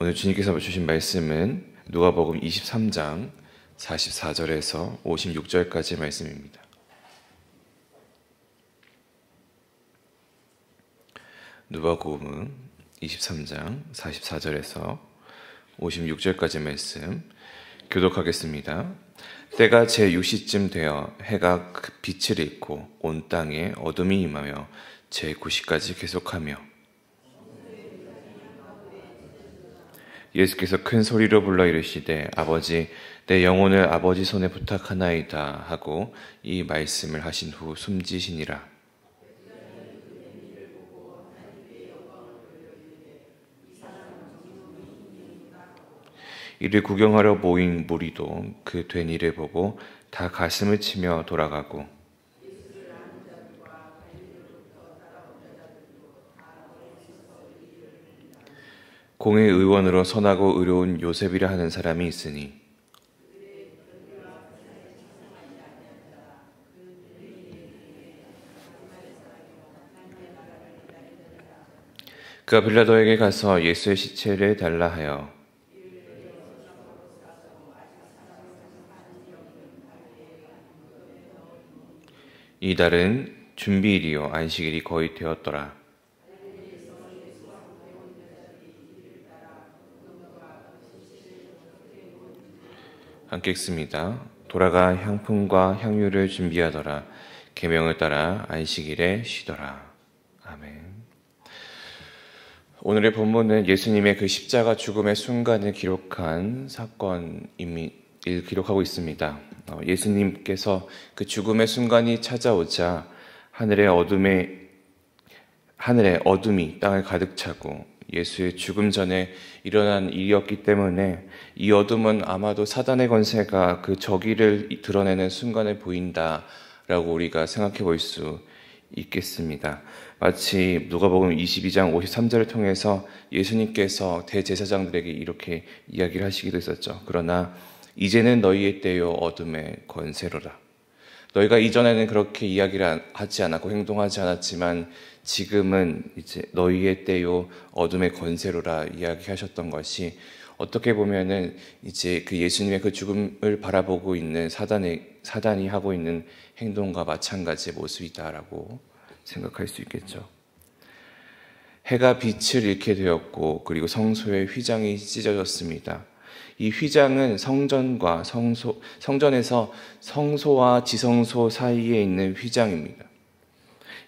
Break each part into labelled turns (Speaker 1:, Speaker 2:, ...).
Speaker 1: 오늘 주님께서 주신 말씀은 누가복음 23장 44절에서 56절까지의 말씀입니다. 누가복음 23장 44절에서 56절까지 말씀 교독하겠습니다. 때가 제6시쯤 되어 해가 빛을 잃고 온 땅에 어둠이 임하여 제9시까지 계속하며 예수께서 큰 소리로 불러 이르시되 아버지 내 영혼을 아버지 손에 부탁하나이다 하고 이 말씀을 하신 후 숨지시니라. 이를 구경하러 모인 무리도 그 된 일을 보고 다 가슴을 치며 돌아가고 공의 의원으로 선하고 의로운 요셉이라 하는 사람이 있으니 그가 빌라도에게 가서 예수의 시체를 달라 하여 이달은 준비일이요 안식일이 거의 되었더라. 함께 읽습니다. 돌아가 향품과 향유를 준비하더라. 계명을 따라 안식일에 쉬더라. 아멘. 오늘의 본문은 예수님의 그 십자가 죽음의 순간을 기록한 사건을 기록하고 있습니다. 예수님께서 그 죽음의 순간이 찾아오자 하늘의 어둠이 땅을 가득 차고 예수의 죽음 전에 일어난 일이었기 때문에 이 어둠은 아마도 사단의 권세가 그 저기를 드러내는 순간에 보인다라고 우리가 생각해 볼 수 있겠습니다. 마치 누가복음 22장 53절을 통해서 예수님께서 대제사장들에게 이렇게 이야기를 하시기도 했었죠. 그러나 이제는 너희의 때요 어둠의 권세로라. 너희가 이전에는 그렇게 이야기를 하지 않았고 행동하지 않았지만 지금은 이제 너희의 때요 어둠의 권세로라 이야기하셨던 것이 어떻게 보면은 이제 그 예수님의 그 죽음을 바라보고 있는 사단이 하고 있는 행동과 마찬가지의 모습이다라고 생각할 수 있겠죠. 해가 빛을 잃게 되었고 그리고 성소의 휘장이 찢어졌습니다. 이 휘장은 성전에서 성소와 지성소 사이에 있는 휘장입니다.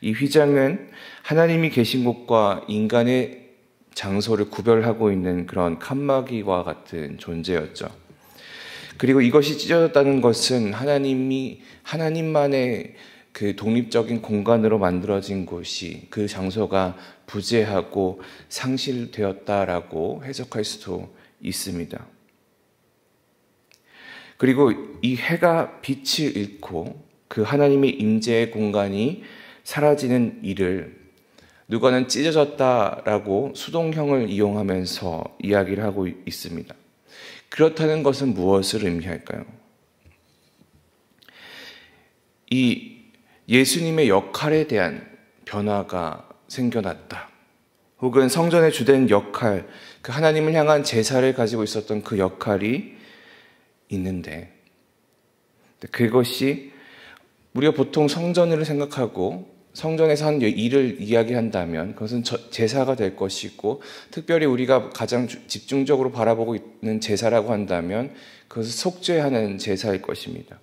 Speaker 1: 이 휘장은 하나님이 계신 곳과 인간의 장소를 구별하고 있는 그런 칸막이와 같은 존재였죠. 그리고 이것이 찢어졌다는 것은 하나님만의 그 독립적인 공간으로 만들어진 곳이 그 장소가 부재하고 상실되었다라고 해석할 수도 있습니다. 그리고 이 해가 빛을 잃고 그 하나님의 임재의 공간이 사라지는 일을 누가는 찢어졌다라고 수동형을 이용하면서 이야기를 하고 있습니다. 그렇다는 것은 무엇을 의미할까요? 이 예수님의 역할에 대한 변화가 생겨났다. 혹은 성전의 주된 역할, 그 하나님을 향한 제사를 가지고 있었던 그 역할이 있는데 그것이 우리가 보통 성전을 생각하고 성전에서 한 일을 이야기한다면 그것은 제사가 될 것이고 특별히 우리가 가장 집중적으로 바라보고 있는 제사라고 한다면 그것은 속죄하는 제사일 것입니다.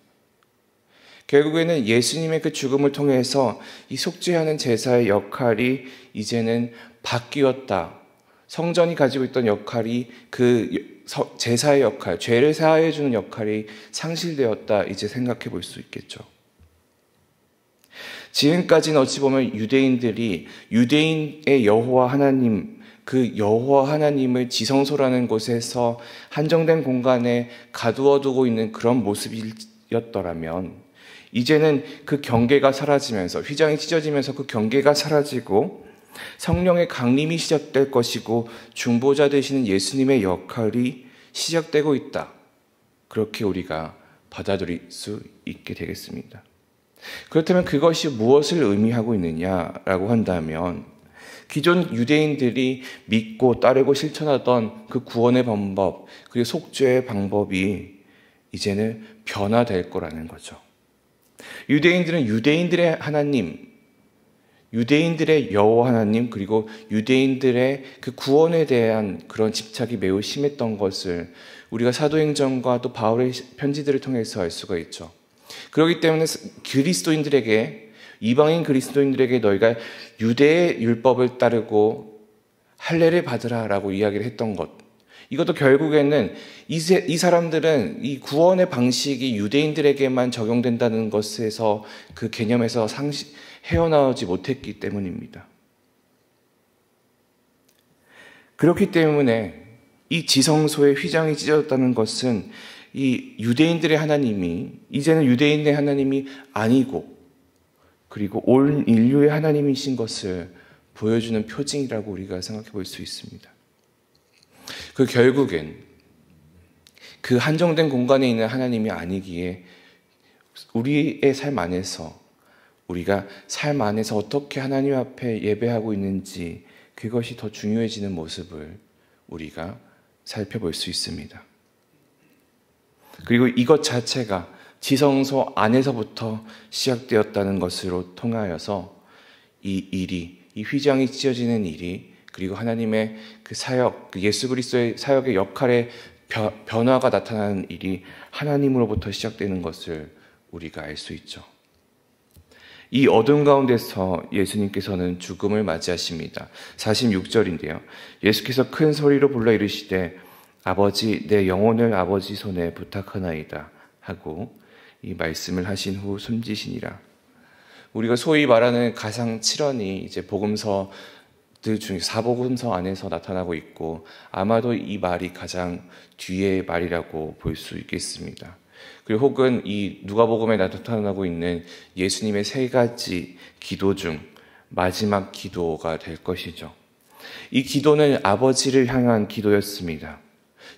Speaker 1: 결국에는 예수님의 그 죽음을 통해서 이 속죄하는 제사의 역할이 이제는 바뀌었다. 성전이 가지고 있던 역할이 그 제사의 역할, 죄를 사하여 주는 역할이 상실되었다. 이제 생각해 볼 수 있겠죠. 지금까지는 어찌 보면 유대인들이 유대인의 여호와 하나님, 그 여호와 하나님을 지성소라는 곳에서 한정된 공간에 가두어 두고 있는 그런 모습이었더라면 이제는 그 경계가 사라지면서 휘장이 찢어지면서 그 경계가 사라지고 성령의 강림이 시작될 것이고 중보자 되시는 예수님의 역할이 시작되고 있다. 그렇게 우리가 받아들일 수 있게 되겠습니다. 그렇다면 그것이 무엇을 의미하고 있느냐라고 한다면 기존 유대인들이 믿고 따르고 실천하던 그 구원의 방법, 그리고 속죄의 방법이 이제는 변화될 거라는 거죠. 유대인들은 유대인들의 하나님, 유대인들의 여호와 하나님, 그리고 유대인들의 그 구원에 대한 그런 집착이 매우 심했던 것을 우리가 사도행전과 또 바울의 편지들을 통해서 알 수가 있죠. 그렇기 때문에 그리스도인들에게, 이방인 그리스도인들에게 너희가 유대의 율법을 따르고 할례를 받으라라고 이야기를 했던 것, 이것도 결국에는 이 사람들은 이 구원의 방식이 유대인들에게만 적용된다는 것에서, 그 개념에서 헤어나오지 못했기 때문입니다. 그렇기 때문에 이 지성소의 휘장이 찢어졌다는 것은 이 유대인들의 하나님이 이제는 유대인의 하나님이 아니고, 그리고 온 인류의 하나님이신 것을 보여주는 표징이라고 우리가 생각해 볼 수 있습니다. 그 결국엔 그 한정된 공간에 있는 하나님이 아니기에 우리의 삶 안에서, 우리가 삶 안에서 어떻게 하나님 앞에 예배하고 있는지, 그것이 더 중요해지는 모습을 우리가 살펴볼 수 있습니다. 그리고 이것 자체가 지성소 안에서부터 시작되었다는 것으로 통하여서 이 휘장이 찢어지는 일이, 그리고 하나님의 그 사역, 예수 그리스도의 사역의 역할의 변화가 나타나는 일이 하나님으로부터 시작되는 것을 우리가 알 수 있죠. 이 어둠 가운데서 예수님께서는 죽음을 맞이하십니다. 46절인데요. 예수께서 큰 소리로 불러 이르시되 아버지, 내 영혼을 아버지 손에 부탁하나이다 하고 이 말씀을 하신 후 숨지시니라. 우리가 소위 말하는 가상 7원이 이제 복음서들 중에 사복음서 안에서 나타나고 있고, 아마도 이 말이 가장 뒤의 말이라고 볼 수 있겠습니다. 그리고 혹은 이 누가복음에 나타나고 있는 예수님의 3가지 기도 중 마지막 기도가 될 것이죠. 이 기도는 아버지를 향한 기도였습니다.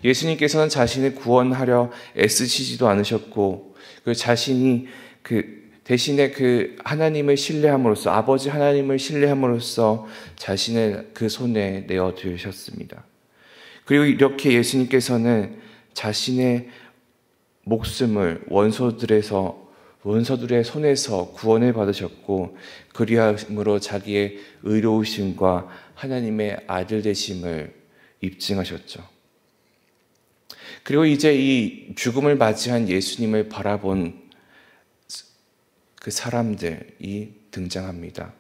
Speaker 1: 예수님께서는 자신을 구원하려 애쓰시지도 않으셨고, 그 자신이 대신에 그 하나님을 신뢰함으로써, 아버지 하나님을 신뢰함으로써 자신을 그 손에 내어 두셨습니다. 그리고 이렇게 예수님께서는 자신의 목숨을 원소들의 손에서 구원을 받으셨고, 그리함으로 자기의 의로우심과 하나님의 아들 되심을 입증하셨죠. 그리고 이제 이 죽음을 맞이한 예수님을 바라본 그 사람들이 등장합니다.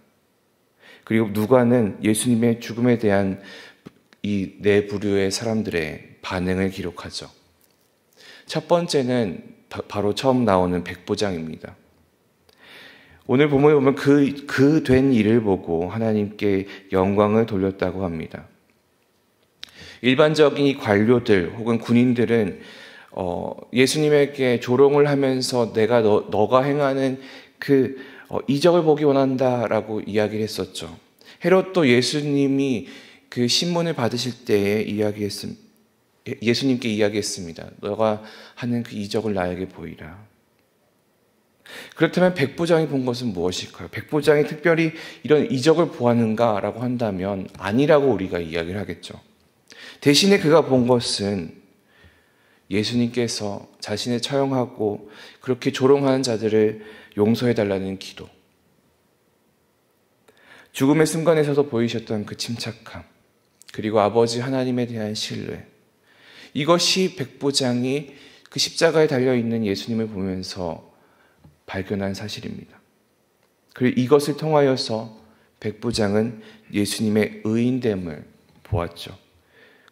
Speaker 1: 그리고 누가는 예수님의 죽음에 대한 이 네 부류의 사람들의 반응을 기록하죠. 첫 번째는 바로 처음 나오는 백부장입니다. 오늘 본문에 보면 그 된 일을 보고 하나님께 영광을 돌렸다고 합니다. 일반적인 이 관료들 혹은 군인들은 예수님에게 조롱을 하면서 내가 너가 행하는 그 이적을 보기 원한다라고 이야기를 했었죠. 헤롯도 예수님이 그 신문을 받으실 때에 예수님께 이야기했습니다. 너가 하는 그 이적을 나에게 보이라. 그렇다면 백부장이 본 것은 무엇일까요? 백부장이 특별히 이런 이적을 보았는가라고 한다면 아니라고 우리가 이야기를 하겠죠. 대신에 그가 본 것은 예수님께서 자신을 처형하고 그렇게 조롱하는 자들을 용서해달라는 기도, 죽음의 순간에서도 보이셨던 그 침착함, 그리고 아버지 하나님에 대한 신뢰, 이것이 백부장이 그 십자가에 달려있는 예수님을 보면서 발견한 사실입니다. 그리고 이것을 통하여서 백부장은 예수님의 의인됨을 보았죠.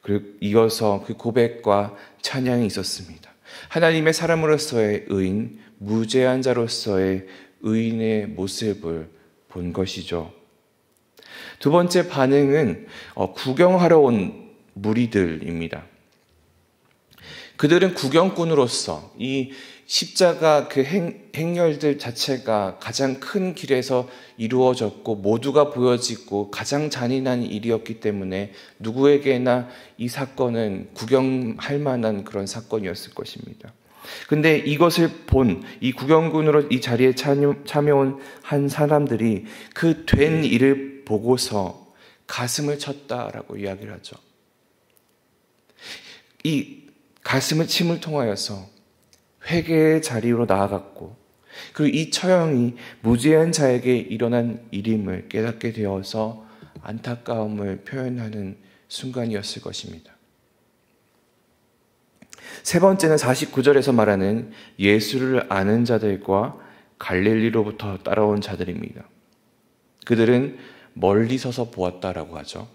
Speaker 1: 그리고 이어서 그 고백과 찬양이 있었습니다. 하나님의 사람으로서의 의인, 무죄한 자로서의 의인의 모습을 본 것이죠. 두 번째 반응은 구경하러 온 무리들입니다. 그들은 구경꾼으로서 이 십자가 그 행렬들 자체가 가장 큰 길에서 이루어졌고 모두가 보여지고 가장 잔인한 일이었기 때문에 누구에게나 이 사건은 구경할 만한 그런 사건이었을 것입니다. 근데 이것을 본 이 구경꾼으로 이 자리에 참여한 한 사람들이 그 된 일을 보고서 가슴을 쳤다라고 이야기를 하죠. 이 가슴을 침을 통하여서 회개의 자리로 나아갔고, 그리고 이 처형이 무죄한 자에게 일어난 일임을 깨닫게 되어서 안타까움을 표현하는 순간이었을 것입니다. 세 번째는 49절에서 말하는 예수를 아는 자들과 갈릴리로부터 따라온 자들입니다. 그들은 멀리 서서 보았다라고 하죠.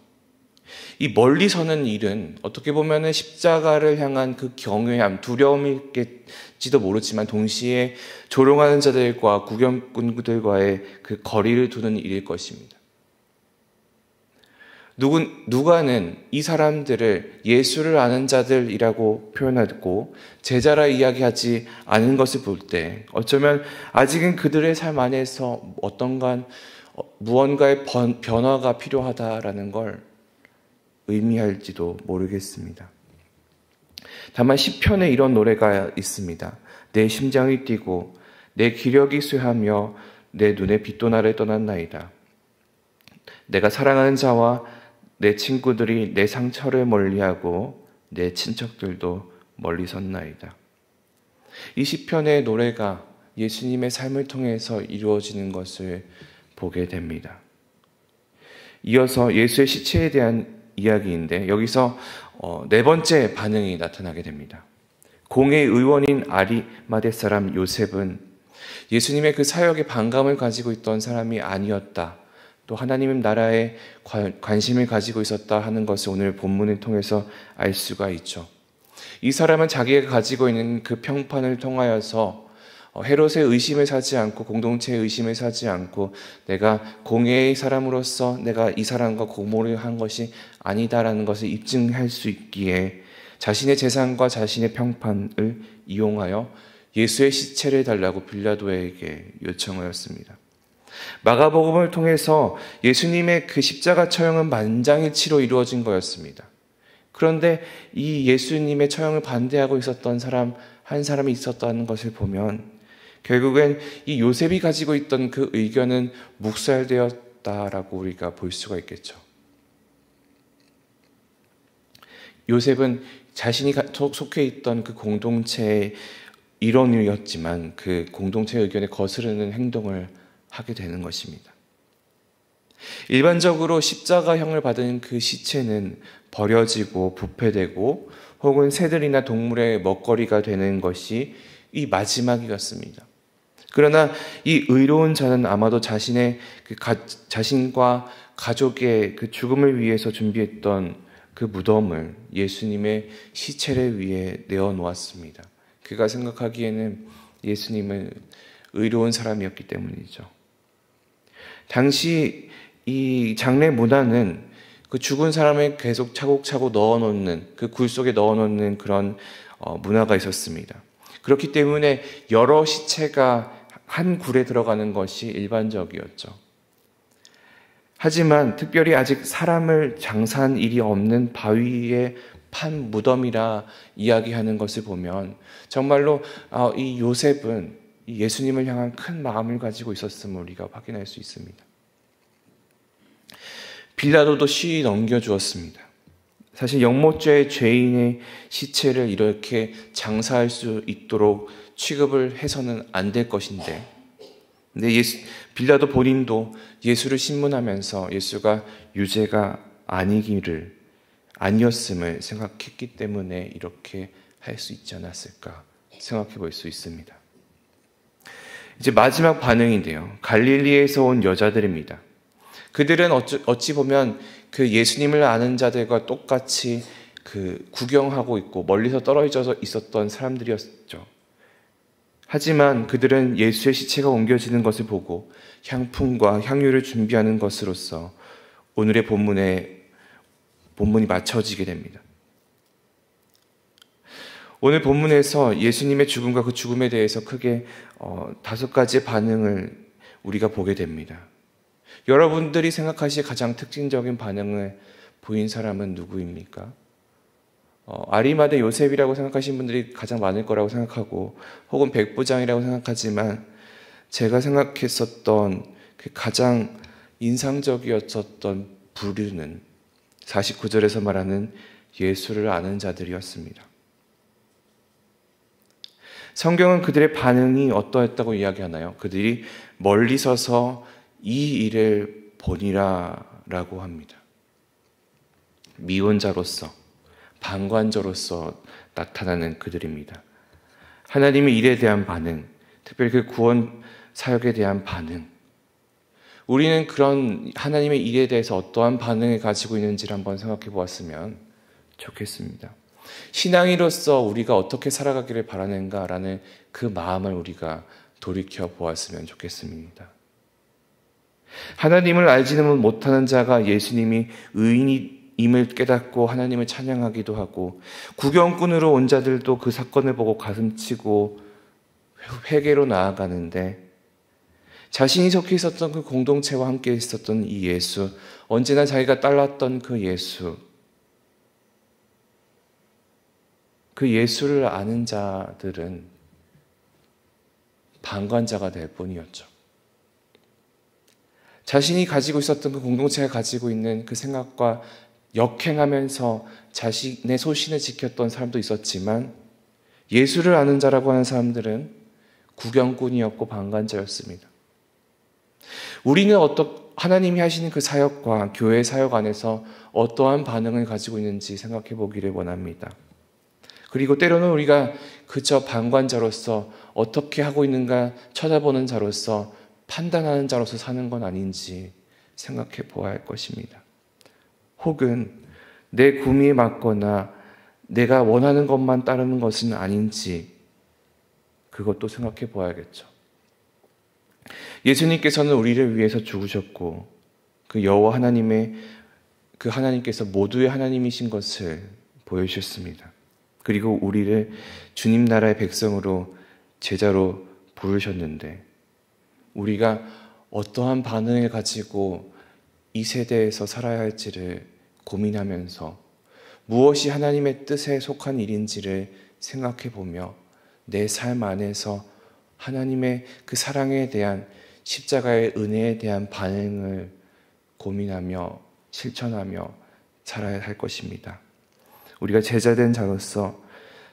Speaker 1: 이 멀리 서는 일은 어떻게 보면 십자가를 향한 그 경외함, 두려움일지도 모르지만 동시에 조롱하는 자들과 구경꾼들과의 그 거리를 두는 일일 것입니다. 누가는 이 사람들을 예수를 아는 자들이라고 표현하고 제자라 이야기하지 않은 것을 볼 때 어쩌면 아직은 그들의 삶 안에서 무언가의 변화가 필요하다라는 걸 의미할지도 모르겠습니다. 다만 시편에 이런 노래가 있습니다. 내 심장이 뛰고 내 기력이 쇠하며 내 눈에 빛도 나를 떠났나이다. 내가 사랑하는 자와 내 친구들이 내 상처를 멀리하고 내 친척들도 멀리 섰나이다. 이 시편의 노래가 예수님의 삶을 통해서 이루어지는 것을 보게 됩니다. 이어서 예수의 시체에 대한 이야기인데 여기서 네 번째 반응이 나타나게 됩니다. 공의 의원인 아리마대 사람 요셉은 예수님의 그 사역에 반감을 가지고 있던 사람이 아니었다. 또 하나님 나라에 관심을 가지고 있었다 하는 것을 오늘 본문을 통해서 알 수가 있죠. 이 사람은 자기가 가지고 있는 그 평판을 통하여서 헤롯의 의심을 사지 않고 공동체의 의심을 사지 않고 내가 공의의 사람으로서 내가 이 사람과 공모를 한 것이 아니다라는 것을 입증할 수 있기에 자신의 재산과 자신의 평판을 이용하여 예수의 시체를 달라고 빌라도에게 요청하였습니다. 마가복음을 통해서 예수님의 그 십자가 처형은 만장일치로 이루어진 거였습니다. 그런데 이 예수님의 처형을 반대하고 있었던 한 사람이 있었다는 것을 보면 결국엔 이 요셉이 가지고 있던 그 의견은 묵살되었다라고 우리가 볼 수가 있겠죠. 요셉은 자신이 속해 있던 그 공동체의 일원이었지만 그 공동체의 의견에 거스르는 행동을 하게 되는 것입니다. 일반적으로 십자가형을 받은 그 시체는 버려지고 부패되고 혹은 새들이나 동물의 먹거리가 되는 것이 이 마지막이었습니다. 그러나 이 의로운 자는 아마도 자신과 가족의 그 죽음을 위해서 준비했던 그 무덤을 예수님의 시체를 위해 내어놓았습니다. 그가 생각하기에는 예수님은 의로운 사람이었기 때문이죠. 당시 이 장례 문화는 그 죽은 사람을 계속 차곡차곡 넣어놓는 그 굴 속에 넣어놓는 그런 문화가 있었습니다. 그렇기 때문에 여러 시체가 한 굴에 들어가는 것이 일반적이었죠. 하지만 특별히 아직 사람을 장사한 일이 없는 바위에 판 무덤이라 이야기하는 것을 보면 정말로 이 요셉은 예수님을 향한 큰 마음을 가지고 있었음을 우리가 확인할 수 있습니다. 빌라도도 시위 넘겨주었습니다. 사실 영모죄의 죄인의 시체를 이렇게 장사할 수 있도록 취급을 해서는 안 될 것인데, 근데 빌라도 본인도 예수를 신문하면서 예수가 유죄가 아니었음을 생각했기 때문에 이렇게 할 수 있지 않았을까 생각해 볼 수 있습니다. 이제 마지막 반응인데요. 갈릴리에서 온 여자들입니다. 그들은 어찌 보면 그 예수님을 아는 자들과 똑같이 그 구경하고 있고 멀리서 떨어져 있었던 사람들이었죠. 하지만 그들은 예수의 시체가 옮겨지는 것을 보고 향품과 향유를 준비하는 것으로서 오늘의 본문이 맞춰지게 됩니다. 오늘 본문에서 예수님의 죽음과 그 죽음에 대해서 크게 5가지의 반응을 우리가 보게 됩니다. 여러분들이 생각하시기에 가장 특징적인 반응을 보인 사람은 누구입니까? 아리마대 요셉이라고 생각하시는 분들이 가장 많을 거라고 생각하고 혹은 백부장이라고 생각하지만 제가 생각했었던 그 가장 인상적이었던 부르는 49절에서 말하는 예수를 아는 자들이었습니다. 성경은 그들의 반응이 어떠했다고 이야기하나요? 그들이 멀리 서서 이 일을 보니라라고 합니다. 미혼자로서, 방관자로서 나타나는 그들입니다. 하나님의 일에 대한 반응, 특별히 그 구원 사역에 대한 반응. 우리는 그런 하나님의 일에 대해서 어떠한 반응을 가지고 있는지를 한번 생각해 보았으면 좋겠습니다. 신앙인으로서 우리가 어떻게 살아가기를 바라는가라는 그 마음을 우리가 돌이켜 보았으면 좋겠습니다. 하나님을 알지는 못하는 자가 예수님이 의인임을 깨닫고 하나님을 찬양하기도 하고, 구경꾼으로 온 자들도 그 사건을 보고 가슴치고 회개로 나아가는데, 자신이 속해 있었던 그 공동체와 함께 있었던 이 예수, 언제나 자기가 따랐던 그 예수, 그 예수를 아는 자들은 방관자가 될 뿐이었죠. 자신이 가지고 있었던 그 공동체가 가지고 있는 그 생각과 역행하면서 자신의 소신을 지켰던 사람도 있었지만, 예수를 아는 자라고 하는 사람들은 구경꾼이었고 방관자였습니다. 우리는 하나님이 하시는 그 사역과 교회 사역 안에서 어떠한 반응을 가지고 있는지 생각해 보기를 원합니다. 그리고 때로는 우리가 그저 방관자로서 어떻게 하고 있는가 쳐다보는 자로서 판단하는 자로서 사는 건 아닌지 생각해 보아야 할 것입니다. 혹은 내 구미에 맞거나 내가 원하는 것만 따르는 것은 아닌지 그것도 생각해 보아야겠죠. 예수님께서는 우리를 위해서 죽으셨고, 그 여호와 하나님께서 모두의 하나님이신 것을 보여주셨습니다. 그리고 우리를 주님 나라의 백성으로 제자로 부르셨는데, 우리가 어떠한 반응을 가지고 이 세대에서 살아야 할지를 고민하면서 무엇이 하나님의 뜻에 속한 일인지를 생각해 보며 내 삶 안에서 하나님의 그 사랑에 대한, 십자가의 은혜에 대한 반응을 고민하며 실천하며 살아야 할 것입니다. 우리가 제자된 자로서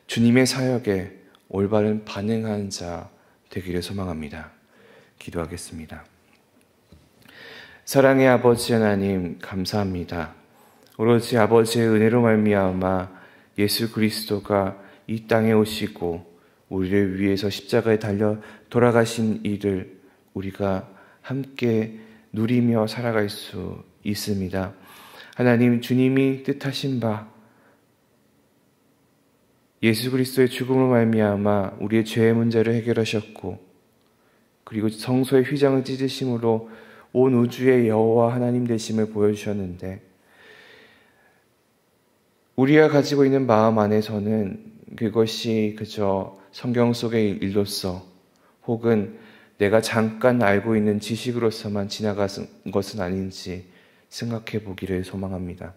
Speaker 1: 주님의 사역에 올바른 반응하는 자 되기를 소망합니다. 기도하겠습니다. 사랑의 아버지 하나님, 감사합니다. 오로지 아버지의 은혜로 말미암아 예수 그리스도가 이 땅에 오시고 우리를 위해서 십자가에 달려 돌아가신 일을 우리가 함께 누리며 살아갈 수 있습니다. 하나님, 주님이 뜻하신 바 예수 그리스도의 죽음으로 말미암아 우리의 죄의 문제를 해결하셨고, 그리고 성소의 휘장을 찢으심으로 온 우주의 여호와 하나님 되심을 보여주셨는데, 우리가 가지고 있는 마음 안에서는 그것이 그저 성경 속의 일로서 혹은 내가 잠깐 알고 있는 지식으로서만 지나간 것은 아닌지 생각해 보기를 소망합니다.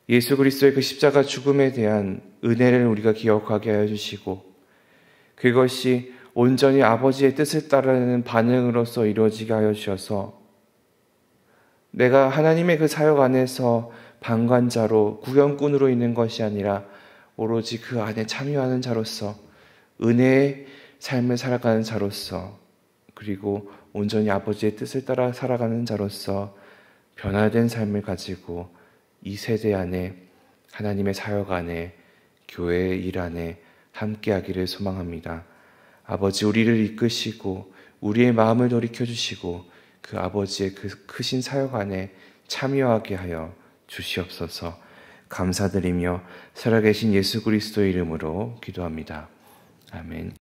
Speaker 1: 예수 그리스도의 그 십자가 죽음에 대한 은혜를 우리가 기억하게 하여 주시고, 그것이 온전히 아버지의 뜻을 따르는 반응으로서 이루어지게 하여 주셔서 내가 하나님의 그 사역 안에서 방관자로 구경꾼으로 있는 것이 아니라 오로지 그 안에 참여하는 자로서 은혜의 삶을 살아가는 자로서, 그리고 온전히 아버지의 뜻을 따라 살아가는 자로서 변화된 삶을 가지고 이 세대 안에, 하나님의 사역 안에, 교회의 일 안에 함께하기를 소망합니다. 아버지, 우리를 이끄시고 우리의 마음을 돌이켜주시고 그 아버지의 그 크신 사역 안에 참여하게 하여 주시옵소서. 감사드리며 살아계신 예수 그리스도의 이름으로 기도합니다. 아멘.